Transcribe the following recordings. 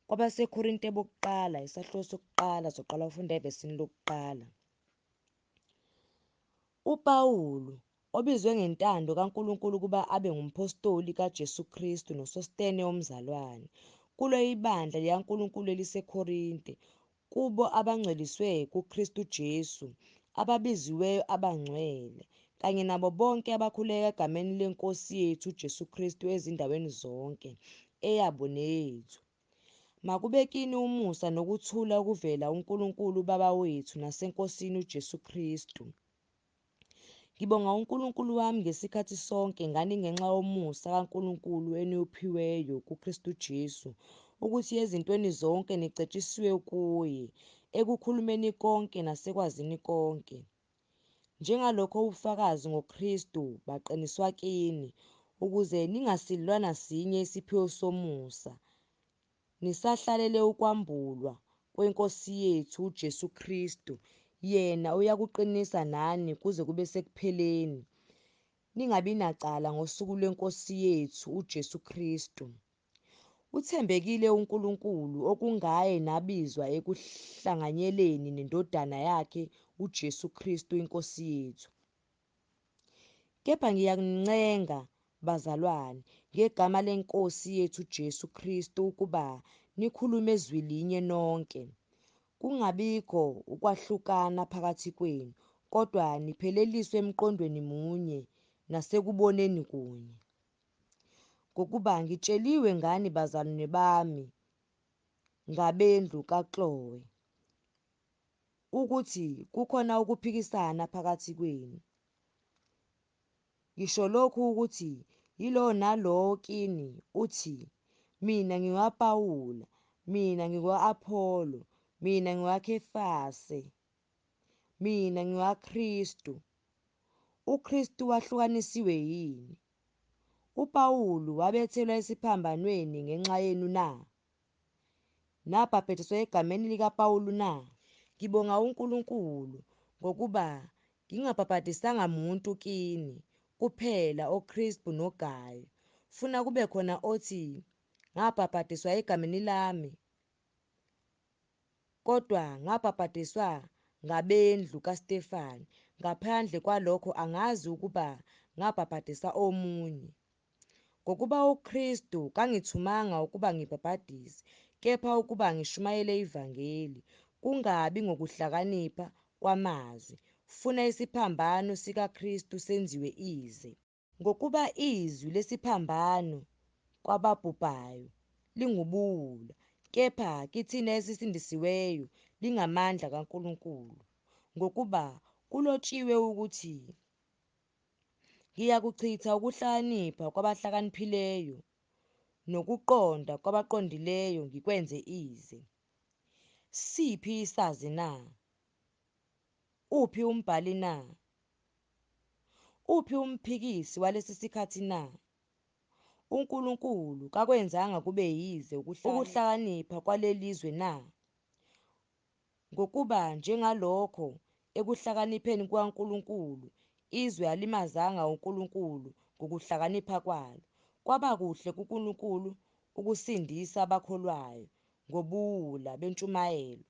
KwabaseKorinte bokuqala isahluko sokuqala soqala ufunda evesini lokuqala. UPawulu obizwe ngentando kaNkulunkulu kuba abe ngumpostoli kaJesu Kristu noSostene womzalwane kulo ibandla likaNkulunkulu eliseKorinte, kubo abangcweliswe kuKristu Jesu, ababiziweyo abangcwele, kanye nabo bonke abakhuleka egameni leNkosi yethu uJesu Kristu ezindaweni zonke, eyabo neyethu. Makube kini umusa nokuthula okuvela uNkulunkulu uBaba wethu naseNkosini uJesu Kristu. Ngibonga uNkulunkulu wami ngesikhathi sonke ngani ngenxa yomusa kaNkulunkulu eniwuphiweyo kuKristu Jesu, ukuthi ezintweni zonke nicetshiswe kuye, ekukhulumeni konke nasekwazini konke. Njengalokho ubufakazi ngoKristu baqiniswa kini, ukuze ningasilwa nasinye isiphiwo somusa, nisahlalele ukwambulwa kweNkosi yethu uJesu Kristu. Yena uyakuqinisa nani kuze kube sekupheleni. Ningabi nacala ngosuku lweNkosi yethu uJesu Kristu. Uthembekile uNkulunkulu okungaye nabizwa ekuhlanganyeleni neNdodana yakhe uJesu Kristu iNkosi yethu. Kepha ngiyakuncenga, bazalwane, ngegama leNkosi yethu uJesu Kristu ukuba nikhulume ezwi linye nonke. Kungabikho ukwahlukana phakathi kwenu, kodwa nipheleliswe emqondweni munye nasekuboneni kunye. Ngokuba ngitsheliwe ngani bazalwane bami ngabendlu kaCloe ukuthi kukhona ukuphikisana phakathi kwenu. Ngisho lokhu ukuthi yilowo nalowo kini uthi, mina ngingowaPawula, mina ngingowa-Apholo, mina ngingowaKhefase, mina ngingowaKristu. UKristu wahlukanisiwe yini? UPawulu wabethelwa esiphambanweni ngenxa yenu na? Nabhaphathizwa egameni likaPawulu na? Ngibonga uNkulunkulu ngokuba ngingabhaphathizanga muntu kini kuphela, oKrispu noGayo. Funa kube khona othi ngabhaphathizwa egameni lami, kodwa ngabhaphathizwa ngabendlu kaStefane. Ngaphandle kwalokho angazi ukuba ngabhaphathisa omunye. Ngokuba uKristu kangithumanga ukuba ngibhaphathise, kepha ukuba ngishumayele ivangeli, kungabi ngokuhlakanipha kwamazwi. Funa isiphambano sikaKristu senziwe ize. Ngokuba izwi lesiphambano kwababhubhayo lingubuwula, kepha kithina esisindisiweyo lingamandla kaNkulunkulu. Ngokuba kulotshiwe ukuthi, ngiyakuchitha ukuhlakanipha kwabahlakaniphileyo nokuqonda kwabaqondileyo ngikwenze ize. Siphi isazi na? Uphi umbhali na? Uphi umphikisi walesi sikhathi na? uNkulunkulu kakwenzanga kube yize ukuhlakanipha kwalelizwe na? Ngokuba njengalokho ekuhlakanipheni kukaNkulunkulu izwe alimazanga uNkulunkulu ngokuhlakanipha kwalo, kwaba kuhle kuNkulunkulu ukusindisa abakholwayo ngobuwula bentshumayelo.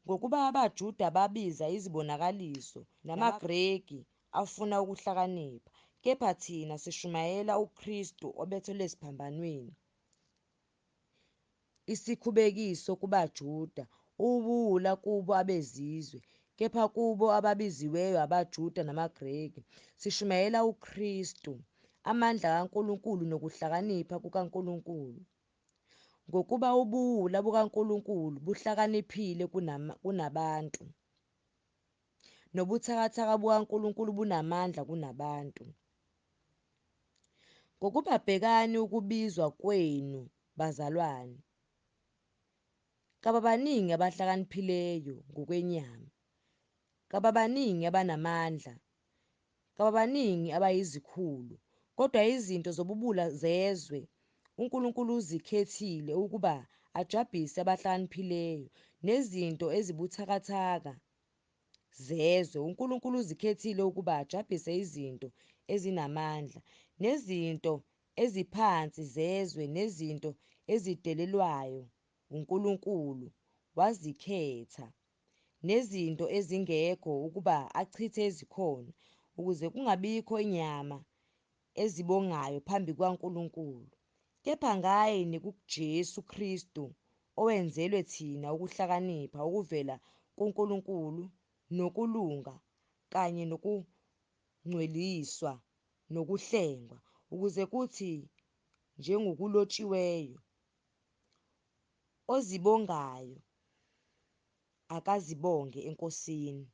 Ngokuba abaJuda babiza izibonakaliso namaGreki afuna ukuhlakanipha, kepha thina sishumayela uKristu obethelwe esiphambanweni, isikhubekiso kubaJuda, ubuwula kubo abezizwe. Kepha kubo ababiziweyo, abaJuda namaGreki, sishumayela uKristu, amandla kaNkulunkulu nokuhlakanipha kukaNkulunkulu. Ngokuba ubuwula bukaNkulunkulu buhlakaniphile kunabantu, nobuthakathaka bukaNkulunkulu bunamandla kunabantu. Ngokuba bhekani ukubizwa kwenu, bazalwane. Kababaningi abahlakaniphileyo ngokwenyama, kababaningi abanamandla, kababaningi abayizikhulu, kodwa izinto zobuwula zezwe uNkulunkulu uzikhethile ukuba ajabhise abahlakaniphileyo, nezinto ezibuthakathaka zezwe uNkulunkulu uzikhethile ukuba ajabhise izinto ezinamandla, nezinto eziphansi zezwe, nezinto ezidelelwayo uNkulunkulu wazikhetha nezinto ezingekho ukuba achithe ezikhono ukuze kungabikho inyama ezibongayo phambi kwaNkulunkulu, kepha ngaye nekuJesu Kristu owenzelwe thina ukuhlakanipha okuvela kuNkulunkulu nokulunga kanye nokungcweliswa nokuhlengwa, ukuze kuthi njengokulotshiweyo, ozibongayo akazibonge eNkosini.